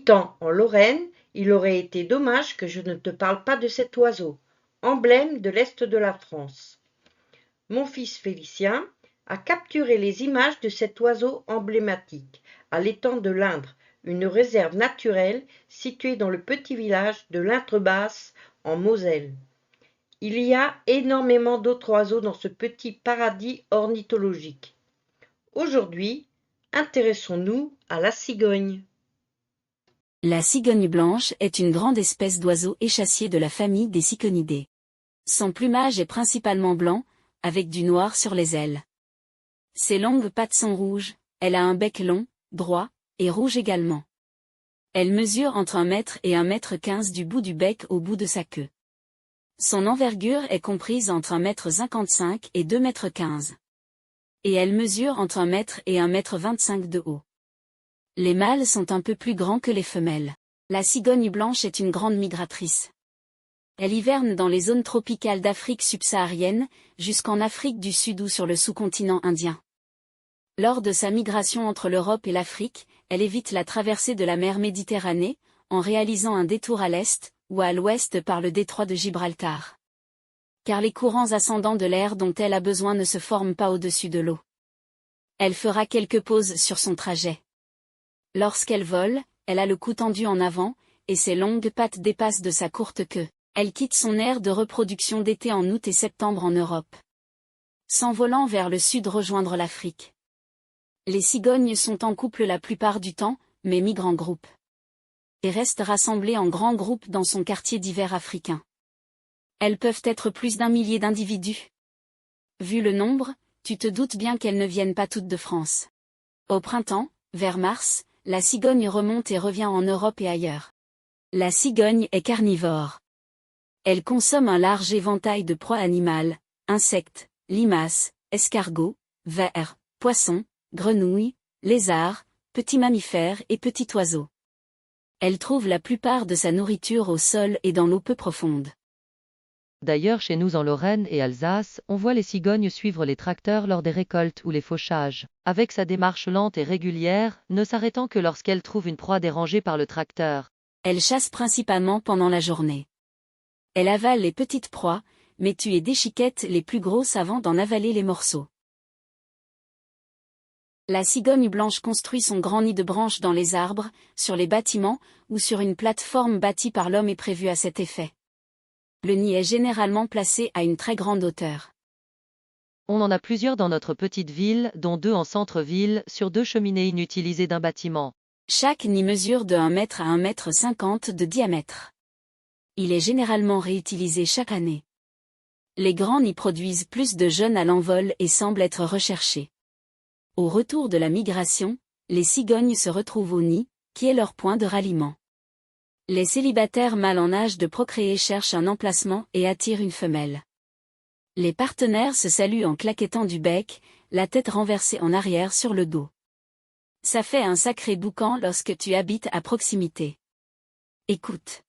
Habitant en Lorraine, il aurait été dommage que je ne te parle pas de cet oiseau, emblème de l'Est de la France. Mon fils Félicien a capturé les images de cet oiseau emblématique à l'étang de l'Indre, une réserve naturelle située dans le petit village de l'Indre-Basse en Moselle. Il y a énormément d'autres oiseaux dans ce petit paradis ornithologique. Aujourd'hui, intéressons-nous à la cigogne. La cigogne blanche est une grande espèce d'oiseau échassier de la famille des Ciconidés. Son plumage est principalement blanc, avec du noir sur les ailes. Ses longues pattes sont rouges, elle a un bec long, droit, et rouge également. Elle mesure entre 1 mètre et 1,15 m du bout du bec au bout de sa queue. Son envergure est comprise entre 1,55 m et 2,15 m. Et elle mesure entre 1 mètre et 1,25 m de haut. Les mâles sont un peu plus grands que les femelles. La cigogne blanche est une grande migratrice. Elle hiverne dans les zones tropicales d'Afrique subsaharienne, jusqu'en Afrique du Sud ou sur le sous-continent indien. Lors de sa migration entre l'Europe et l'Afrique, elle évite la traversée de la mer Méditerranée, en réalisant un détour à l'est, ou à l'ouest par le détroit de Gibraltar. Car les courants ascendants de l'air dont elle a besoin ne se forment pas au-dessus de l'eau. Elle fera quelques pauses sur son trajet. Lorsqu'elle vole, elle a le cou tendu en avant, et ses longues pattes dépassent de sa courte queue. Elle quitte son aire de reproduction d'été en août et septembre en Europe, s'envolant vers le sud rejoindre l'Afrique. Les cigognes sont en couple la plupart du temps, mais migrent en groupe. Et restent rassemblées en grands groupes dans son quartier d'hiver africain. Elles peuvent être plus d'1 millier d'individus. Vu le nombre, tu te doutes bien qu'elles ne viennent pas toutes de France. Au printemps, vers mars, la cigogne remonte et revient en Europe et ailleurs. La cigogne est carnivore. Elle consomme un large éventail de proies animales, insectes, limaces, escargots, vers, poissons, grenouilles, lézards, petits mammifères et petits oiseaux. Elle trouve la plupart de sa nourriture au sol et dans l'eau peu profonde. D'ailleurs, chez nous en Lorraine et Alsace, on voit les cigognes suivre les tracteurs lors des récoltes ou les fauchages, avec sa démarche lente et régulière, ne s'arrêtant que lorsqu'elle trouve une proie dérangée par le tracteur. Elle chasse principalement pendant la journée. Elle avale les petites proies, mais tue et déchiquette les plus grosses avant d'en avaler les morceaux. La cigogne blanche construit son grand nid de branches dans les arbres, sur les bâtiments, ou sur une plateforme bâtie par l'homme et prévue à cet effet. Le nid est généralement placé à une très grande hauteur. On en a plusieurs dans notre petite ville, dont 2 en centre-ville, sur 2 cheminées inutilisées d'un bâtiment. Chaque nid mesure de 1 mètre à 1,50 m de diamètre. Il est généralement réutilisé chaque année. Les grands nids produisent plus de jeunes à l'envol et semblent être recherchés. Au retour de la migration, les cigognes se retrouvent au nid, qui est leur point de ralliement. Les célibataires mâles en âge de procréer cherchent un emplacement et attirent une femelle. Les partenaires se saluent en claquettant du bec, la tête renversée en arrière sur le dos. Ça fait un sacré boucan lorsque tu habites à proximité. Écoute.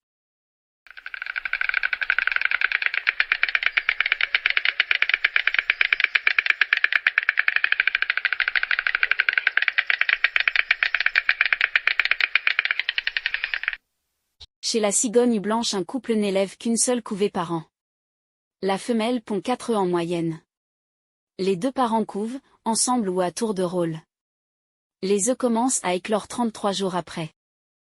Chez la cigogne blanche, un couple n'élève qu'une seule couvée par an. La femelle pond 4 œufs en moyenne. Les 2 parents couvent, ensemble ou à tour de rôle. Les œufs commencent à éclore 33 jours après.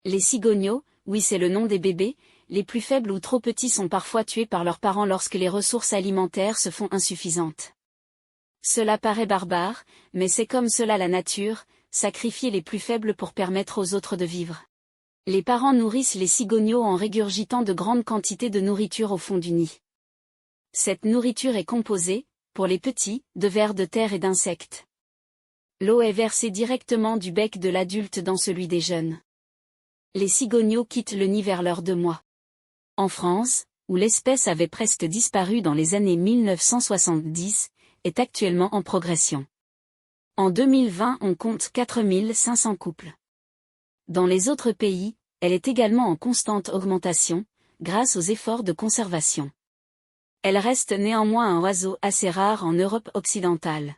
Les cigognos, oui c'est le nom des bébés, les plus faibles ou trop petits sont parfois tués par leurs parents lorsque les ressources alimentaires se font insuffisantes. Cela paraît barbare, mais c'est comme cela la nature, sacrifier les plus faibles pour permettre aux autres de vivre. Les parents nourrissent les cigognos en régurgitant de grandes quantités de nourriture au fond du nid. Cette nourriture est composée, pour les petits, de vers de terre et d'insectes. L'eau est versée directement du bec de l'adulte dans celui des jeunes. Les cigognos quittent le nid vers leurs 2 mois. En France, où l'espèce avait presque disparu dans les années 1970, est actuellement en progression. En 2020, on compte 4500 couples. Dans les autres pays, elle est également en constante augmentation, grâce aux efforts de conservation. Elle reste néanmoins un oiseau assez rare en Europe occidentale.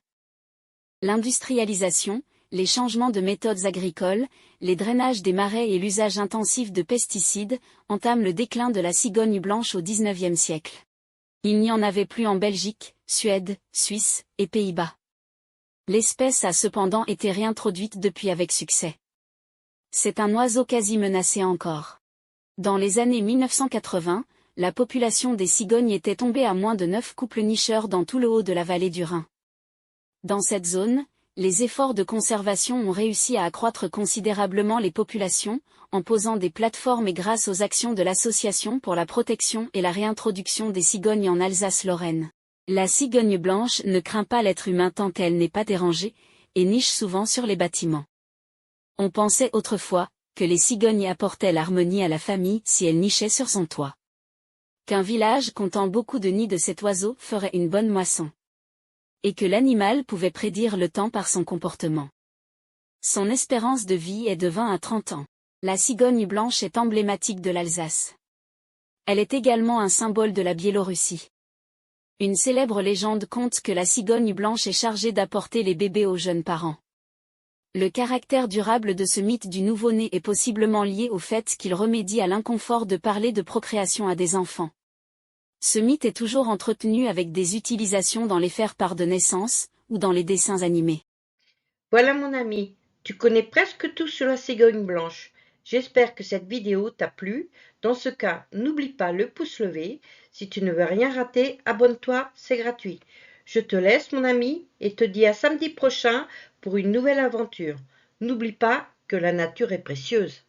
L'industrialisation, les changements de méthodes agricoles, les drainages des marais et l'usage intensif de pesticides entament le déclin de la cigogne blanche au XIXe siècle. Il n'y en avait plus en Belgique, Suède, Suisse et Pays-Bas. L'espèce a cependant été réintroduite depuis avec succès. C'est un oiseau quasi menacé encore. Dans les années 1980, la population des cigognes était tombée à moins de 9 couples nicheurs dans tout le haut de la vallée du Rhin. Dans cette zone, les efforts de conservation ont réussi à accroître considérablement les populations, en posant des plateformes et grâce aux actions de l'Association pour la protection et la réintroduction des cigognes en Alsace-Lorraine. La cigogne blanche ne craint pas l'être humain tant qu'elle n'est pas dérangée, et niche souvent sur les bâtiments. On pensait autrefois que les cigognes apportaient l'harmonie à la famille si elles nichaient sur son toit. Qu'un village comptant beaucoup de nids de cet oiseau ferait une bonne moisson. Et que l'animal pouvait prédire le temps par son comportement. Son espérance de vie est de 20 à 30 ans. La cigogne blanche est emblématique de l'Alsace. Elle est également un symbole de la Biélorussie. Une célèbre légende conte que la cigogne blanche est chargée d'apporter les bébés aux jeunes parents. Le caractère durable de ce mythe du nouveau-né est possiblement lié au fait qu'il remédie à l'inconfort de parler de procréation à des enfants. Ce mythe est toujours entretenu avec des utilisations dans les faire-part de naissance, ou dans les dessins animés. Voilà mon ami, tu connais presque tout sur la cigogne blanche. J'espère que cette vidéo t'a plu. Dans ce cas, n'oublie pas le pouce levé. Si tu ne veux rien rater, abonne-toi, c'est gratuit. Je te laisse mon ami et te dis à samedi prochain pour une nouvelle aventure. N'oublie pas que la nature est précieuse.